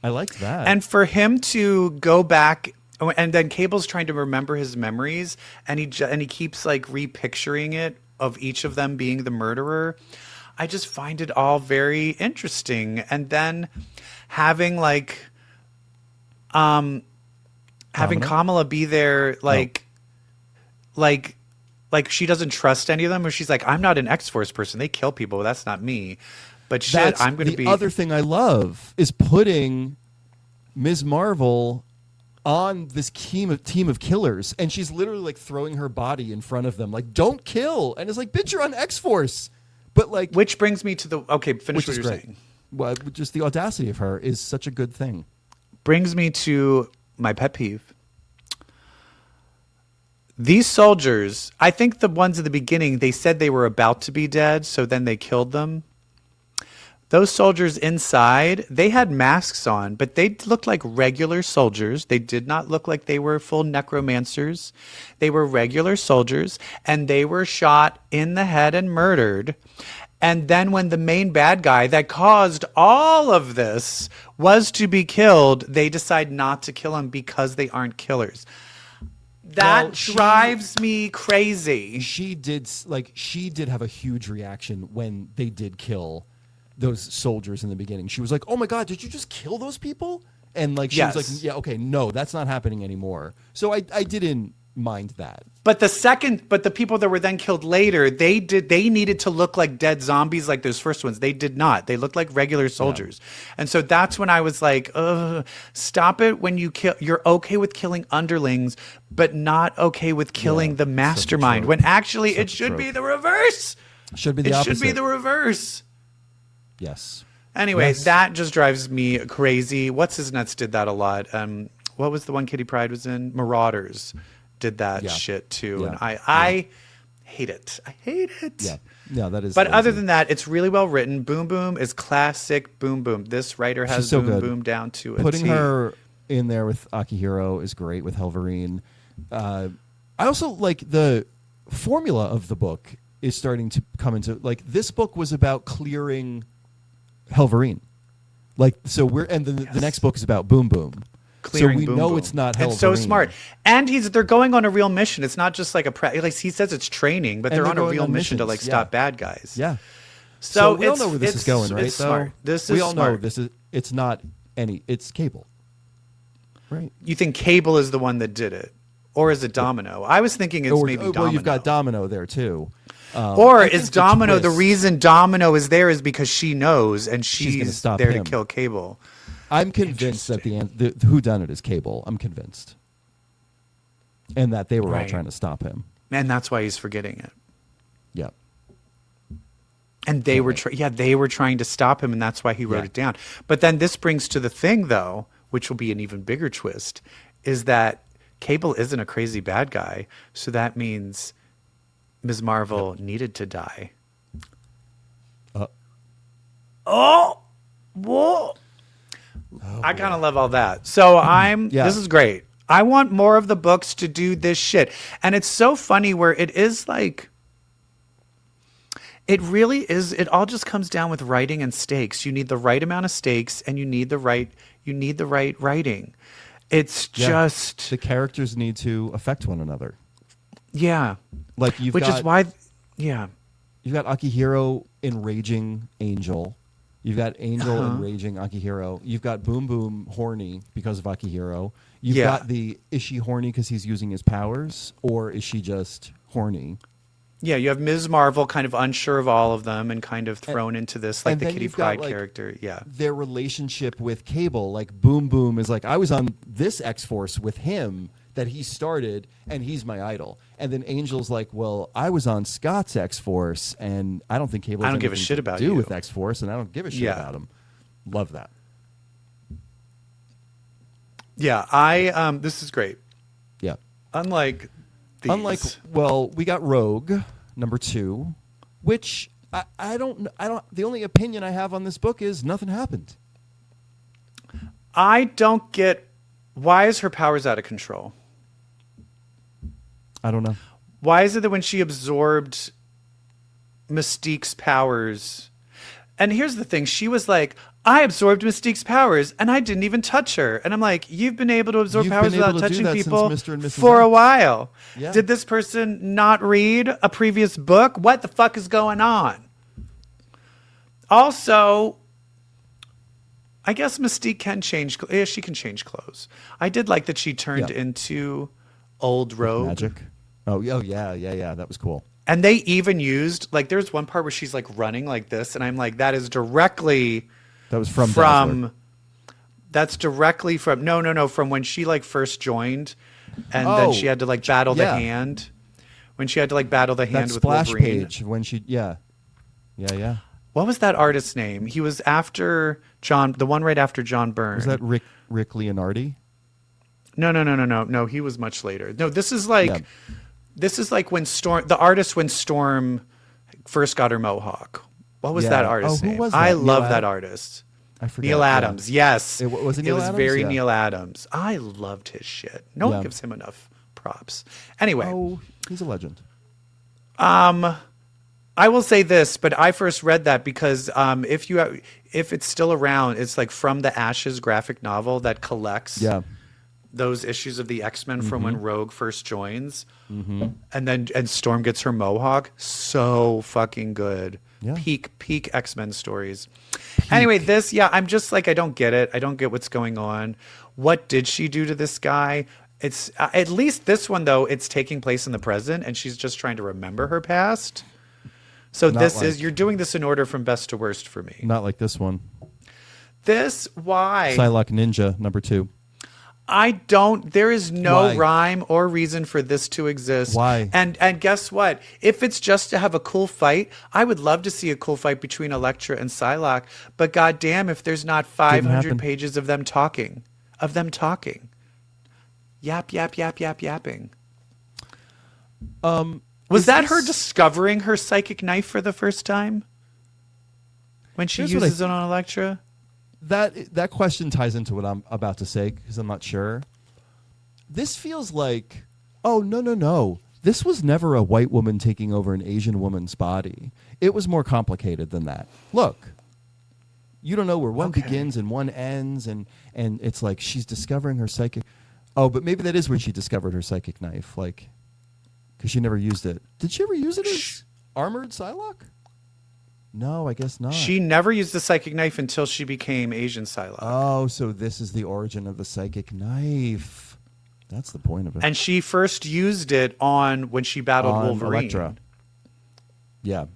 I liked that. And for him to go back, and then Cable's trying to remember his memories, and he keeps like repicturing it of each of them being the murderer. I just find it all very interesting. And then having having Kamala be there, like she doesn't trust any of them, or she's like, I'm not an X-Force person. They kill people. That's not me. But shit, That's I'm going to be. The other thing I love is putting Ms. Marvel on this team of killers, and she's literally like throwing her body in front of them, like, don't kill. And it's like, bitch, you're on X-Force. But like, Which brings me to the finish which what is you're great. saying. Well, just the audacity of her is such a good thing. Brings me to my pet peeve. These soldiers, I think the ones at the beginning, they said they were about to be dead, so then they killed them. Those soldiers inside, they had masks on, but they looked like regular soldiers. They did not look like they were full necromancers. They were regular soldiers, and they were shot in the head and murdered. And then when the main bad guy that caused all of this was to be killed, they decide not to kill him because they aren't killers. That Well, drives me crazy. She did have a huge reaction when they did kill those soldiers in the beginning. She was like, "Oh my God, did you just kill those people?" And like she was Yes. like, "Yeah, okay, no, that's not happening anymore." So I didn't mind that. But the people that were then killed later, they needed to look like dead zombies like those first ones. They did not. They looked like regular soldiers. And so that's when I was like, stop it when you kill. You're okay with killing underlings, but not okay with killing the mastermind. trope. When actually it Such a should be trope. the reverse. Should be the It opposite. should be the reverse. Yes. Anyway, Yes. that just drives me crazy. What's His Nuts did that a lot. What was the one Kitty Pryde was in? Marauders did that Yeah. shit too. Yeah. And I hate it. I hate it. Yeah. Yeah, that is. But that other is than that, it's really well written. Boom Boom is classic Boom Boom. This writer has She's so Boom good. Boom down to a putting T. her in there with Akihiro is great with Helverine. I also like the formula of the book is starting to come into, like, this book was about clearing Helverine. Like, so we're and the next book is about Boom Boom. Clearing so we Boom know Boom. it's not Helverine. It's so smart. And they're going on a real mission. It's not just like like he says it's training, but And they're they're on a going real on mission to missions, stop bad guys. Yeah. So we all know where this is going, right? It's though? smart. This we is all smart. know it's not it's Cable. Right. You think Cable is the one that did it, or is it Domino? I was thinking it's maybe Domino. Well, you've got Domino there too. Or I is think Domino the twist- reason Domino is there is because she knows and She's gonna she's stop there him. to kill Cable. I'm convinced that the whodunit is Cable. I'm convinced, and that they were all Right. trying to stop him. And that's why he's forgetting it. Yeah. And they were they were trying to stop him, and that's why he wrote it down. But then this brings to the thing, though, which will be an even bigger twist, is that Cable isn't a crazy bad guy. So that means Ms. Marvel needed to die. Oh, whoa. I kind of love all that. So this is great. I want more of the books to do this shit. And it's so funny where it is like, it really is. It all just comes down with writing and stakes. You need the right amount of stakes, and you need the right writing. It's just the characters need to affect one another. Yeah. Like you've Which got, is why, yeah. You've got Akihiro enraging Angel. You've got Angel enraging Akihiro. You've got Boom Boom horny because of Akihiro. You've got is she horny because he's using his powers, or is she just horny? Yeah, you have Ms. Marvel kind of unsure of all of them and kind of thrown into this, like and the then Kitty you've got, Pryde character. Yeah. Their relationship with Cable, like Boom Boom is like, I was on this X-Force with him that he started, and he's my idol. And then Angel's like, well, I was on Scott's X-Force, and I don't think Cable has I don't give a anything shit to about do you. with X-Force, and I don't give a shit about him. Love that. Yeah, this is great. Yeah. Unlike these. Well, we got Rogue number 2, which I don't. The only opinion I have on this book is nothing happened. I don't get, why is her powers out of control? I don't know. Why is it that when she absorbed Mystique's powers, and here's the thing, she was like, I absorbed Mystique's powers and I didn't even touch her. And I'm like, you've been able to absorb powers without touching people for a while. Yeah. Did this person not read a previous book? What the fuck is going on? Also, I guess Mystique can change. Yeah, she can change clothes. I did like that she turned into old Rogue. Magic. Oh yeah. That was cool. And they even used, like, there's one part where she's like running like this, and I'm like, that is directly That was from Dazzler. That's directly from from when she like first joined, and then she had to like battle the hand. When she had to like battle the hand that with splash Wolverine. page when she yeah. What was that artist's name? He was after John, the one right after John Byrne. Was that Rick Leonardi? No. He was much later. No, this is like when Storm, the artist when Storm first got her mohawk. What was that artist's who name? was that? I Neil love Ad- that artist. I forget. Neil Adams. Yes. Was it Neil Adams? very Yeah. Neil Adams. I loved his shit. No one gives him enough props. Anyway. Oh, he's a legend. I will say this, but I first read that because if it's still around, it's like From the Ashes graphic novel that collects those issues of the X-Men from when Rogue first joins, and Storm gets her mohawk. So fucking good. Yeah. Peak X-Men stories. Anyway, this I'm just like, I don't get it. I don't get what's going on. What did she do to this guy? It's at least this one though. It's taking place in the present, and she's just trying to remember her past. So you're doing this in order from best to worst for me. Not like this one. Why? Psylocke Ninja number 2. There is no rhyme or reason for this to exist. Why? And guess what? If it's just to have a cool fight, I would love to see a cool fight between Elektra and Psylocke. But goddamn, if there's not 500 pages of them talking. Yapping. Was that her discovering her psychic knife for the first time? When she uses it on Elektra? That question ties into what I'm about to say because I'm not sure. This feels like, oh, no. This was never a white woman taking over an Asian woman's body. It was more complicated than that. Look, You don't know where one Okay. begins and one ends, and it's like she's discovering her psychic. Oh, but maybe that is when she discovered her psychic knife, like, because she never used it. Did she ever use it as armored Psylocke? No, I guess not. She never used the psychic knife until she became Asian Psylocke. Oh, so this is the origin of the psychic knife. That's the point of it. And she first used it when she battled On Wolverine. Elektra. Yeah.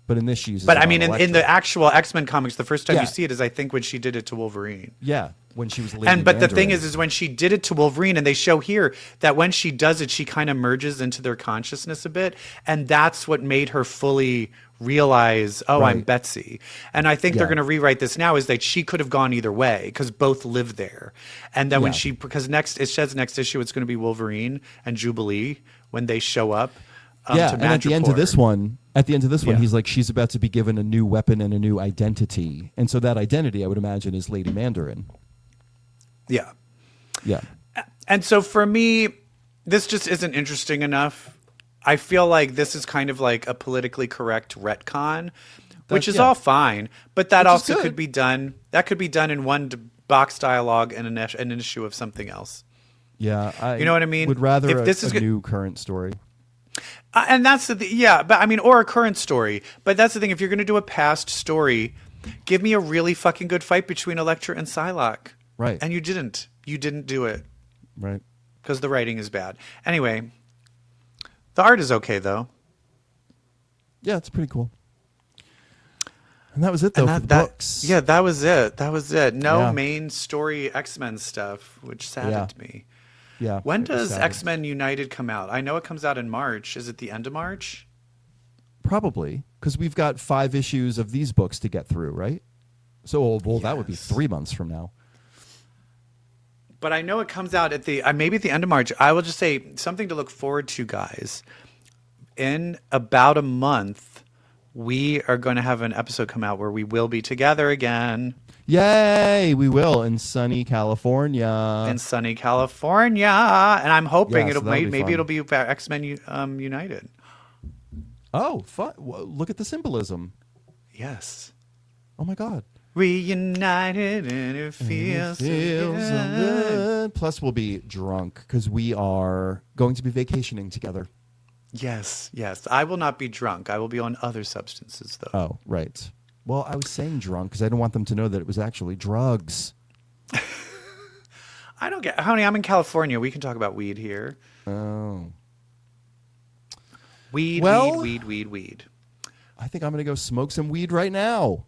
But in this, she uses But it I on mean, in Elektra. the actual X-Men comics, the first time Yeah. you see it is, I think, when she did it to Wolverine. Yeah, when she was Lady But the thing Mandarin. is when she did it to Wolverine, and they show here that when she does it, she kind of merges into their consciousness a bit, and that's what made her fully realize, oh, I'm Right. Betsy. And I think they're Yeah. going to rewrite this now is that she could have gone either way because both live there. And then when Yeah. because it says next issue it's going to be Wolverine and Jubilee when they show up. Yeah, to and at the end of Madripoor. this one, Yeah. he's like, she's about to be given a new weapon and a new identity. And so that identity, I would imagine, is Lady Mandarin. Yeah. Yeah. And so for me, this just isn't interesting enough. I feel like this is kind of like a politically correct retcon, which is yeah. all fine, but that Which is also good. could be done. That could be done in one box dialogue and an issue of something else. Yeah. I You know what I mean? would rather If this is a new current story. And that's but I mean, or a current story. But that's the thing. If you're going to do a past story, give me a really fucking good fight between Elektra and Psylocke. Right. And you didn't. You didn't do it Right. because the writing is bad. Anyway, the art is okay though. Yeah, it's pretty cool. And that was it, though, for the books. Yeah, that was it. That was it. No Yeah. main story X-Men stuff, which saddened me. Yeah. When it was does sad. X-Men United come out? I know it comes out in March. Is it the end of March? Probably, because we've got 5 issues of these books to get through, right? So, well, that would be Yes. 3 months from now. But I know it comes out at maybe at the end of March. I will just say something to look forward to, guys. In about a month, we are going to have an episode come out where we will be together again Yay! We will in sunny California. in sunny California, and I'm hoping Yeah, so that'll be maybe fun. it'll be about X-Men United. Oh, fun. Look at the symbolism. Yes. Oh, my God. Reunited and it feels so good. Plus, we'll be drunk because we are going to be vacationing together. Yes, yes. I will not be drunk. I will be on other substances, though. Oh, right. Well, I was saying drunk because I didn't want them to know that it was actually drugs. I don't get, honey, I'm in California. We can talk about weed here. Oh. Weed, Well- weed. I think I'm going to go smoke some weed right now.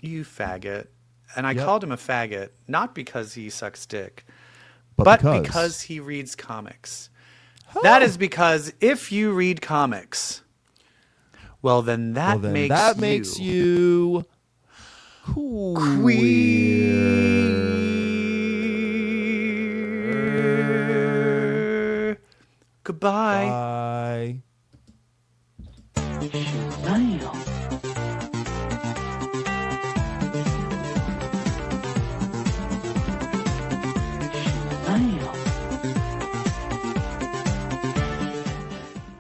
You faggot. And I Yep. called him a faggot, not because he sucks dick, But but because- because he reads comics. That is because if you read comics, well, then that makes you queer. Goodbye. Bye. Damn.